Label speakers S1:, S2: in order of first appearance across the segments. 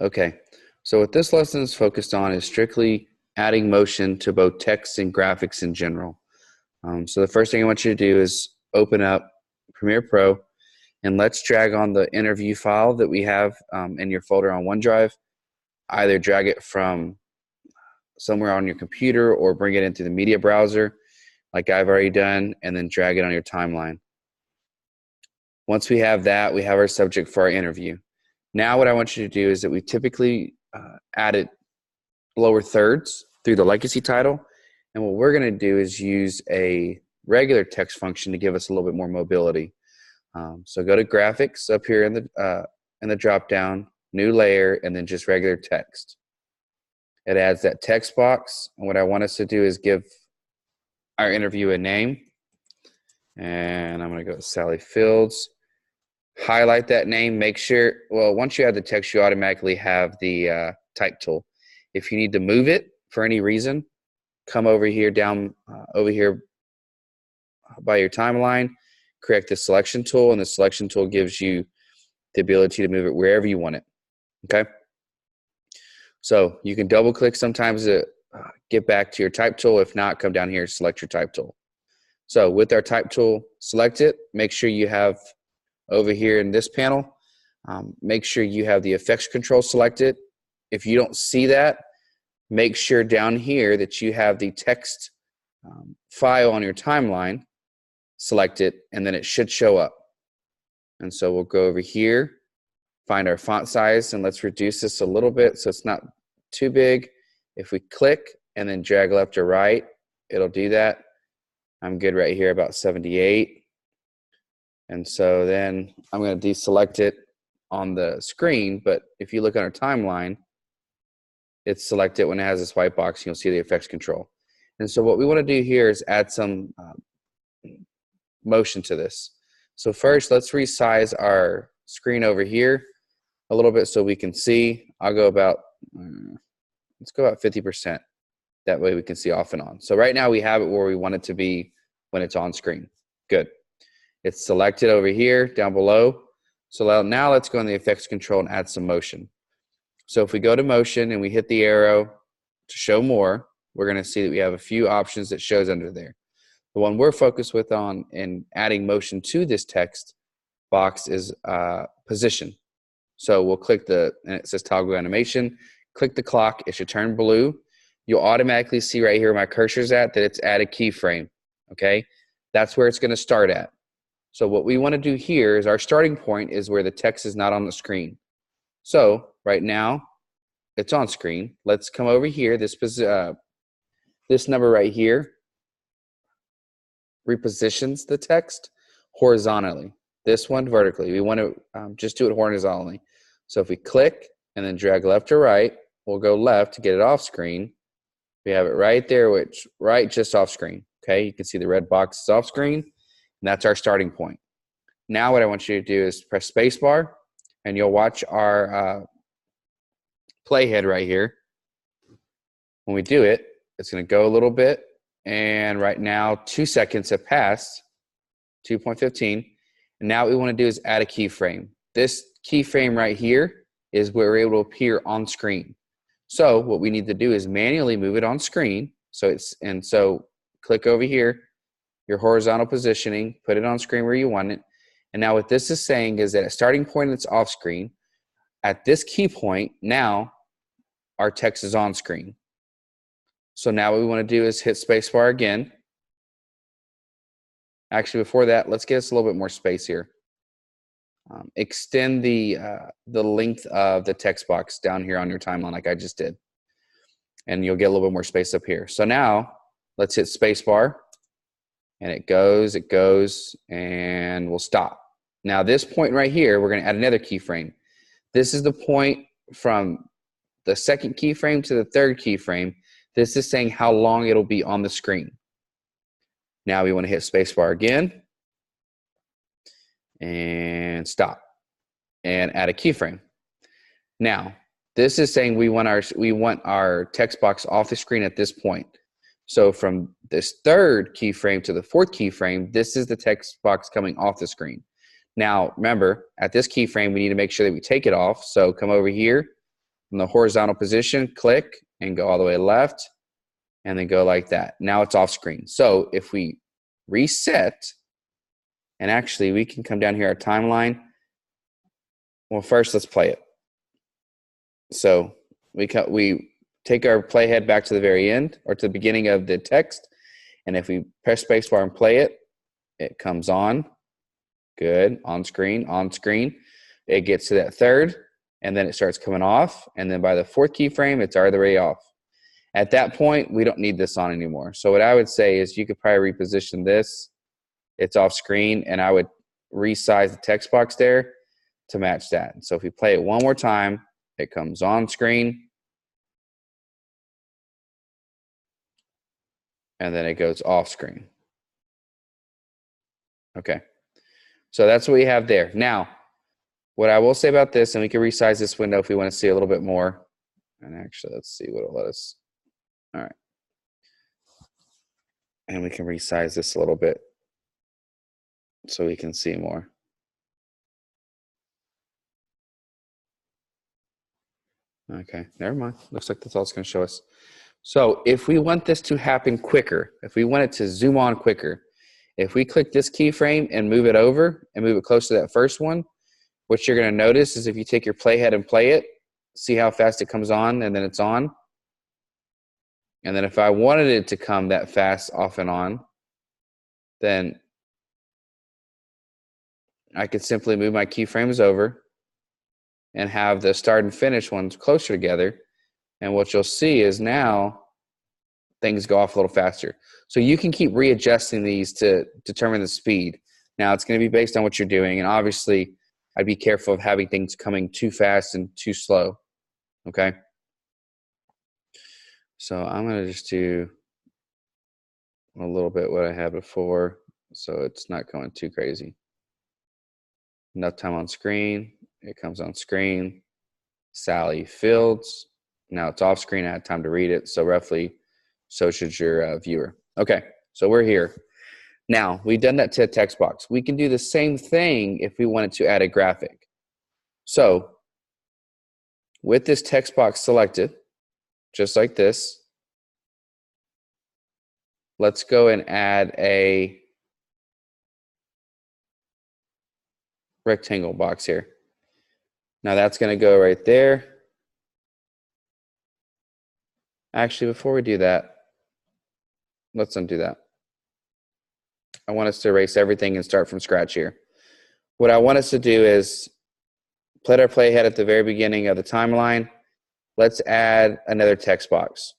S1: Okay, so what this lesson is focused on is strictly adding motion to both text and graphics in general. So the first thing I want you to do is open up Premiere Pro and let's drag on the interview file that we have in your folder on OneDrive. Either drag it from somewhere on your computer or bring it into the media browser like I've already done, and then drag it on your timeline. Once we have that, we have our subject for our interview. Now what I want you to do is that we typically added lower thirds through the legacy title, and what we're going to do is use a regular text function to give us a little bit more mobility. So go to graphics up here in the drop down, new layer, and then just regular text. It adds that text box, and what I want us to do is give our interview a name, and I'm going to go to Sally Fields. Highlight that name. Make sure, well, once you add the text, you automatically have the type tool. If you need to move it for any reason, come over here, down over here by your timeline, correct the selection tool, and the selection tool gives you the ability to move it wherever you want it. Okay? So you can double click sometimes to get back to your type tool. If not, come down here and select your type tool. So with our type tool, select it. Make sure you have over here in this panel, make sure you have the effects control selected. If you don't see that, make sure down here that you have the text file on your timeline selected, and then it should show up. And so we'll go over here, find our font size, and let's reduce this a little bit so it's not too big. If we click and then drag left or right, it'll do that. I'm good right here, about 78. And so then I'm going to deselect it on the screen, but if you look on our timeline, it's selected when it has this white box, you'll see the effects control. And so what we want to do here is add some motion to this. So first, let's resize our screen over here a little bit so we can see. I'll go about, let's go about 50%. That way we can see off and on. So right now we have it where we want it to be when it's on screen. Good. It's selected over here down below. So now let's go in the effects control and add some motion. So if we go to motion and we hit the arrow to show more, we're going to see that we have a few options that shows under there. The one we're focused with on in adding motion to this text box is position. So we'll click and it says toggle animation. Click the clock. It should turn blue. You'll automatically see right here where my cursor's at that it's added keyframe. Okay, that's where it's going to start at. So what we want to do here is our starting point is where the text is not on the screen. So right now it's on screen. Let's come over here. This number right here repositions the text horizontally. This one vertically. We want to just do it horizontally. So if we click and then drag left or right, we'll go left to get it off screen. We have it right there, right just off screen. Okay, you can see the red box is off screen. And that's our starting point. Now what I want you to do is press spacebar, and you'll watch our playhead right here. When we do it, it's going to go a little bit, and right now 2 seconds have passed, 2.15, and now what we want to do is add a keyframe. This keyframe right here is where we're able to appear on screen. So what we need to do is manually move it on screen. So click over here, your horizontal positioning, put it on screen where you want it. And now what this is saying is that at starting point, it's off screen. At this key point, now our text is on screen. So now what we want to do is hit spacebar again. Actually, before that, let's get us a little bit more space here. Extend the length of the text box down here on your timeline like I just did. And you'll get a little bit more space up here. So now let's hit spacebar. And it goes, and we'll stop. Now this point right here, we're going to add another keyframe. This is the point from the second keyframe to the third keyframe. This is saying how long it'll be on the screen. Now we want to hit spacebar again, and stop, and add a keyframe. Now this is saying we want our text box off the screen at this point. So from this third keyframe to the fourth keyframe, this is the text box coming off the screen. Now, remember, at this keyframe, we need to make sure that we take it off. So come over here, in the horizontal position, click and go all the way left, and then go like that. Now it's off screen. So if we reset, and actually we can come down here, our timeline. Well, first let's play it. So we take our playhead back to the very end or to the beginning of the text. And if we press spacebar and play it, it comes on. Good. On screen, on screen. It gets to that third, and then it starts coming off. And then by the fourth keyframe, it's already off. At that point, we don't need this on anymore. So what I would say is you could probably reposition this. It's off screen, and I would resize the text box there to match that. So if we play it one more time, it comes on screen, and then it goes off screen. Okay, so that's what we have there. Now, what I will say about this, and we can resize this window if we want to see a little bit more. And actually, let's see what it'll let us. All right. And we can resize this a little bit so we can see more. Okay, never mind. Looks like that's all it's going to show us. So if we want this to happen quicker, if we want it to zoom on quicker, if we click this keyframe and move it over and move it close to that first one, what you're going to notice is if you take your playhead and play it, see how fast it comes on and then it's on. And then if I wanted it to come that fast off and on, then I could simply move my keyframes over and have the start and finish ones closer together. And what you'll see is now things go off a little faster. So you can keep readjusting these to determine the speed. Now it's going to be based on what you're doing. And obviously I'd be careful of having things coming too fast and too slow. Okay. So I'm going to just do a little bit what I had before, so it's not going too crazy. Enough time on screen. It comes on screen. Sally Fields. Now it's off screen. I had time to read it. So roughly, so should your viewer. Okay, so we're here. Now, we've done that to a text box. We can do the same thing if we wanted to add a graphic. So with this text box selected, just like this, let's go and add a rectangle box here. Now that's going to go right there. Actually, before we do that, let's undo that. I want us to erase everything and start from scratch here. What I want us to do is put our playhead at the very beginning of the timeline. Let's add another text box.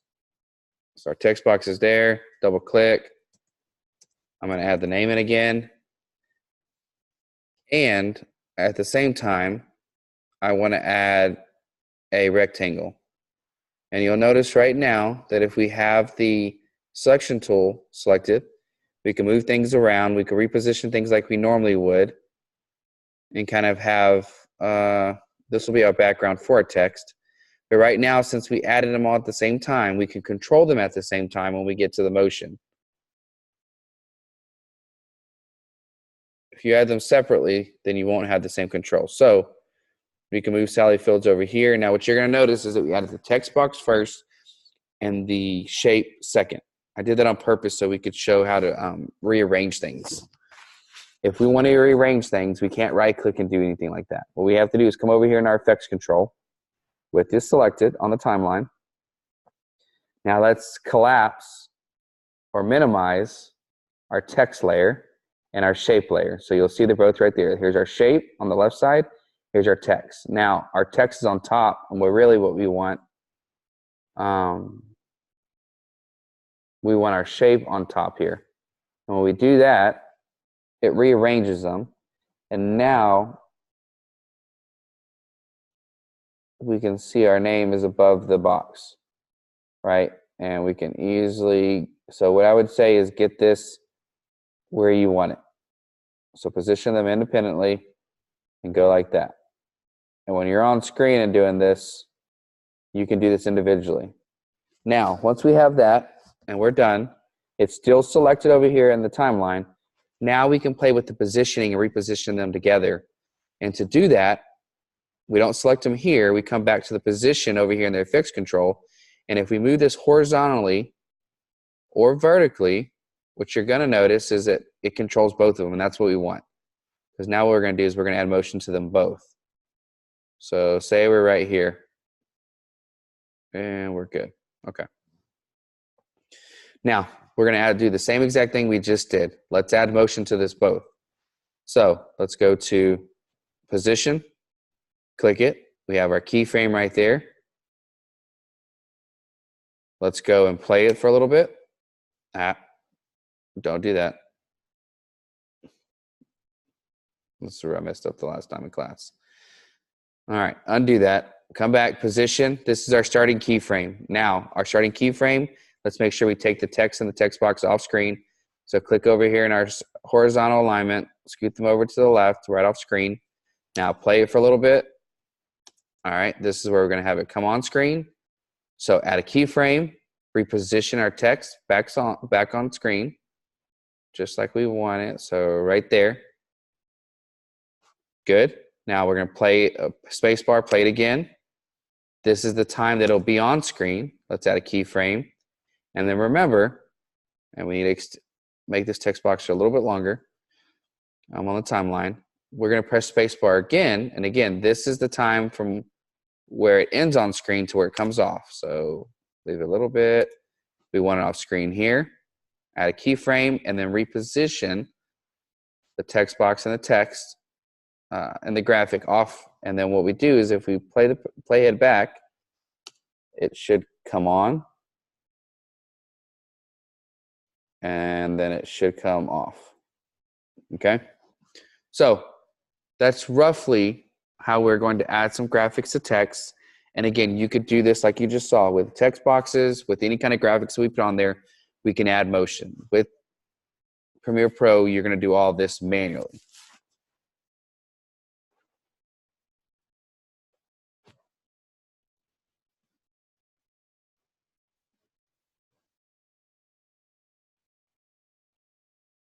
S1: So our text box is there. Double click. I'm going to add the name in again. And at the same time, I want to add a rectangle. And you'll notice right now that if we have the selection tool selected, we can move things around. We can reposition things like we normally would and kind of have, this will be our background for our text. But right now, since we added them all at the same time, we can control them at the same time when we get to the motion. If you add them separately, then you won't have the same control. So we can move Sally Fields over here. Now what you're going to notice is that we added the text box first and the shape second. I did that on purpose so we could show how to rearrange things. If we want to rearrange things, we can't right click and do anything like that. What we have to do is come over here in our effects control with this selected on the timeline. Now let's collapse or minimize our text layer and our shape layer. So you'll see they're both right there. Here's our shape on the left side. Here's our text. Now our text is on top, and we're really what we want. We want our shape on top here. And when we do that, it rearranges them. And now we can see our name is above the box, right? And we can easily, so what I would say is get this where you want it. So position them independently and go like that. And when you're on screen and doing this, you can do this individually. Now, once we have that and we're done, it's still selected over here in the timeline. Now we can play with the positioning and reposition them together. And to do that, we don't select them here. We come back to the position over here in the effects control. And if we move this horizontally or vertically, what you're going to notice is that it controls both of them, and that's what we want. Because now what we're going to do is we're going to add motion to them both. So say we're right here, and we're good. Okay. Now, we're going to do the same exact thing we just did. Let's add motion to this both. So let's go to position, click it. We have our keyframe right there. Let's go and play it for a little bit. Don't do that. That's where I messed up the last time in class. All right, undo that. Come back, position. This is our starting keyframe. Now, our starting keyframe, let's make sure we take the text and the text box off screen. So click over here in our horizontal alignment, scoot them over to the left, right off screen. Now play it for a little bit. All right, this is where we're going to have it come on screen. So add a keyframe, reposition our text back on screen, just like we want it. So right there. Good. Now we're going to play a spacebar, play it again. This is the time that it'll be on screen. Let's add a keyframe. And then remember, and we need to make this text box a little bit longer. I'm on the timeline. We're going to press spacebar again. And again, this is the time from where it ends on screen to where it comes off. So leave it a little bit. We want it off screen here. Add a keyframe and then reposition the text box and the text and the graphic off. And then what we do is if we play it back, it should come on. And then it should come off. Okay? So that's roughly how we're going to add some graphics to text. And again, you could do this like you just saw with text boxes, with any kind of graphics we put on there, we can add motion. With Premiere Pro, you're going to do all this manually.